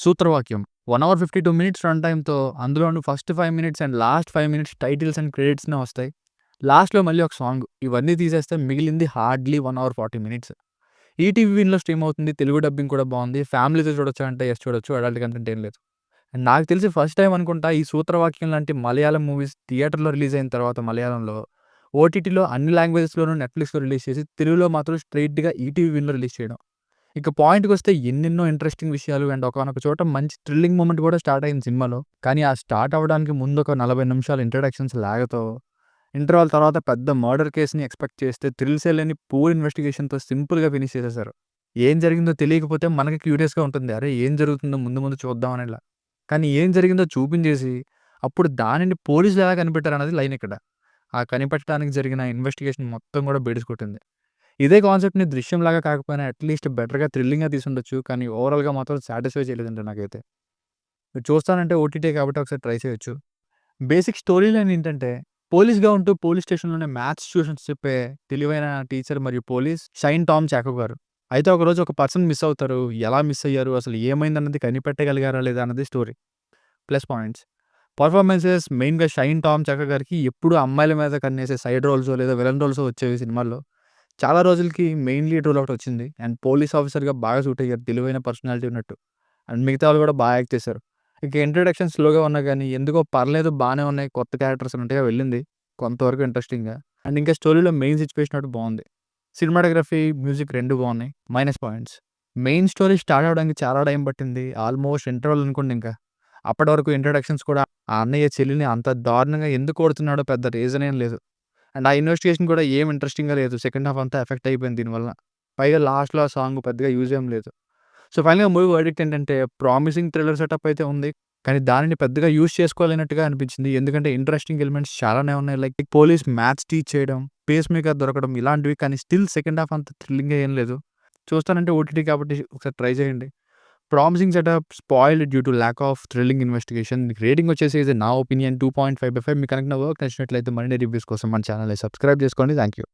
Sutravakyam 1 hour 52 minutes run టైమ్‌తో అందులోను first 5 minutes and last 5 minutes titles and క్రెడిట్స్‌నే వస్తాయి. లాస్ట్‌లో మళ్ళీ ఒక సాంగ్. ఇవన్నీ తీసేస్తే మిగిలింది హార్డ్‌లీ 1 అవర్ 40 మినిట్స్. ఈటీవీ విన్‌లో స్ట్రీమ్ అవుతుంది. తెలుగు డబ్బింగ్ కూడా బావుంది. ఫ్యామిలీతో చూడొచ్చా అంటే యెస్ చూడొచ్చు. అడల్ట్ కంటెంట్ ఏం లేదు. అండ్ నాకు తెలిసి ఫస్ట్ టైమ్ అనుకుంటా ఈ సూత్రవాక్యం లాంటి మలయాళం మూవీస్ థియేటర్‌లో రిలీజ్ అయిన తర్వాత మలయాళంలో ఓటీటీలో అన్ని లాంగ్వేజెస్‌లోనూ నెట్‌ఫ్లిక్స్‌లో రిలీజ్ చేసి తెలుగులో మాత్రం స్ట్రెయిట్‌గా ఈటీవీ విన్‌లో రిలీజ్ చేయడం. ఇక పాయింట్‌కొస్తే ఎన్నెన్నో ఇంట్రెస్టింగ్ విషయాలు అండ్ ఒకానొక చోట మంచి థ్రిల్లింగ్ మూమెంట్ కూడా స్టార్ట్ అయింది సినిమాలో. కానీ ఆ స్టార్ట్ అవ్వడానికి ముందు ఒక 40 నిమిషాలు ఇంట్రడక్షన్స్ లాగతో, ఇంటర్వల్ తర్వాత పెద్ద మర్డర్ కేస్‌ని ఎక్స్‌పెక్ట్ చేస్తే థ్రిల్సే లేని పూర్ ఇన్వెస్టిగేషన్‌తో సింపుల్‌గా ఫినిష్ చేసేసారు. ఏం జరిగిందో తెలియకపోతే మనకి క్యూరియస్‌గా ఉంటుంది. అరే! ఏం జరుగుతుందో ముందు ముందు చూద్దాం అనేలా. కానీ ఏం జరిగిందో చూపించేసి, అప్పుడు దానిని పోలీసులు ఎలా కనిపెట్టారన్నది లైన్ ఇక్కడ. ఆ కనిపెట్టడానికి జరిగిన ఇన్వెస్టిగేషన్ మొత్తం కూడా బెడిసి కొట్టింది. ఇదే కాన్సెప్ట్‌ని 'దృశ్యంలాగా' కాకపోయినా అట్‌లీస్ట్ బెటర్‌గా థ్రిల్లింగ్‌గా తీసుండొచ్చు. కానీ ఓవరాల్‌గా మాత్రం సాటిస్ఫై చేయలేదండి నాకైతే. మీరు చూస్తానంటే ఓటీటీ కాబట్టి ఒకసారి ట్రై చేయొచ్చు. బేసిక్ స్టోరీ లైన్ ఏంటంటే, పోలీస్‌గా ఉంటూ పోలీస్ స్టేషన్‌లోనే మ్యాథ్స్ ట్యూషన్స్ చెప్పే తెలివైన టీచర్ మరియు పోలీస్ షైన్ టామ్ చాకో గారు. అయితే ఒకరోజు ఒక పర్సన్ మిస్ అవుతారు. ఎలా మిస్ అయ్యారు? అసలు ఏమైందన్నది కనిపెట్టగలిగారా లేదా అన్నది స్టోరీ. Plus points. పెర్ఫార్మన్సెస్ మెయిన్‌గా షైన్ టామ్ చాకో గారికి ఎప్పుడు అమ్మాయిల మీద కన్నేసే సైడ్ రోల్సో లేదా విలన్ రోల్సో వచ్చేవి సినిమాల్లో. చాలా రోజులకి మెయిన్ లీడ్ రోల్ ఒకటొచ్చింది. అండ్ పోలీస్ ఆఫీసర్‌గా బాగా సూట్ అయ్యారు. తెలివైన పర్సనాలిటీ ఉన్నట్టు. అండ్ మిగతా వాళ్ళు కూడా బాగా యాక్ట్ చేశారు. ఇక ఇంట్రడక్షన్ స్లోగా ఉన్నా గానీ, ఎందుకో పర్లేదు బానే ఉన్నాయి. కొత్త క్యారెక్టర్స్ అన్నట్టుగా వెళ్ళింది. కొంతవరకు ఇంట్రెస్టింగ్‌గా. అండ్ ఇంకా స్టోరీలో మెయిన్ సిట్యుయేషన్ ఒకటి బావుంది. సినిమాటోగ్రఫీ, మ్యూజిక్ 2 బావున్నాయి. Minus points. Main story start అవ్వడానికి చాలా టైం పట్టింది. ఆల్మోస్ట్ ఇంటర్వల్ అనుకోండి ఇంకా. అప్పటి వరకు ఇంట్రడక్షన్స్ కూడా ఆ అన్నయ్య చెల్లిని అంత దారుణంగా ఎందుకు కొడుతున్నాడో పెద్ద రీజన్ ఏం లేదు. అండ్ ఆ ఇన్వెస్టిగేషన్ కూడా ఏం ఇంట్రెస్టింగ్‌గా లేదు. సెకండ్ హాఫ్ అంతా ఎఫెక్ట్ అయిపోయింది దీనివల్ల. పైగా లాస్ట్‌లో ఆ సాంగ్ పెద్దగా యూజ్ ఏం లేదు. సో, ఫైనల్‌గా మూవీ వర్డిక్ట్ ఏంటంటే ప్రామిసింగ్ థ్రిల్లర్ సెటప్ అయితే ఉంది. కానీ దానిని పెద్దగా యూజ్ చేసుకోలేనట్టుగా అనిపించింది. ఎందుకంటే ఇంట్రెస్టింగ్ ఎలిమెంట్స్ చాలానే ఉన్నాయి. లైక్ పోలీస్ మ్యాథ్స్ టీచ్ చేయడం, పేస్ మేకర్ దొరకడం ఇలాంటివి. కానీ స్టిల్ సెకండ్ హాఫ్ అంత థ్రిల్లింగ్‌గా ఏం లేదు. చూస్తానంటే ఓటీటీ కాబట్టి ఒకసారి ట్రై చేయండి. Promising setup spoiled due to lack of thrilling investigation. Rating వచ్చేసి ఇది నా ఒపీనియన్ 2.5/5. మీకు కనుక నా వర్క్ నచ్చినట్లయితే మరిన్ని రివ్యూస్ కోసం మన ఛానల్‌ని సబ్స్క్రైబ్ చేసుకోండి. Thank you.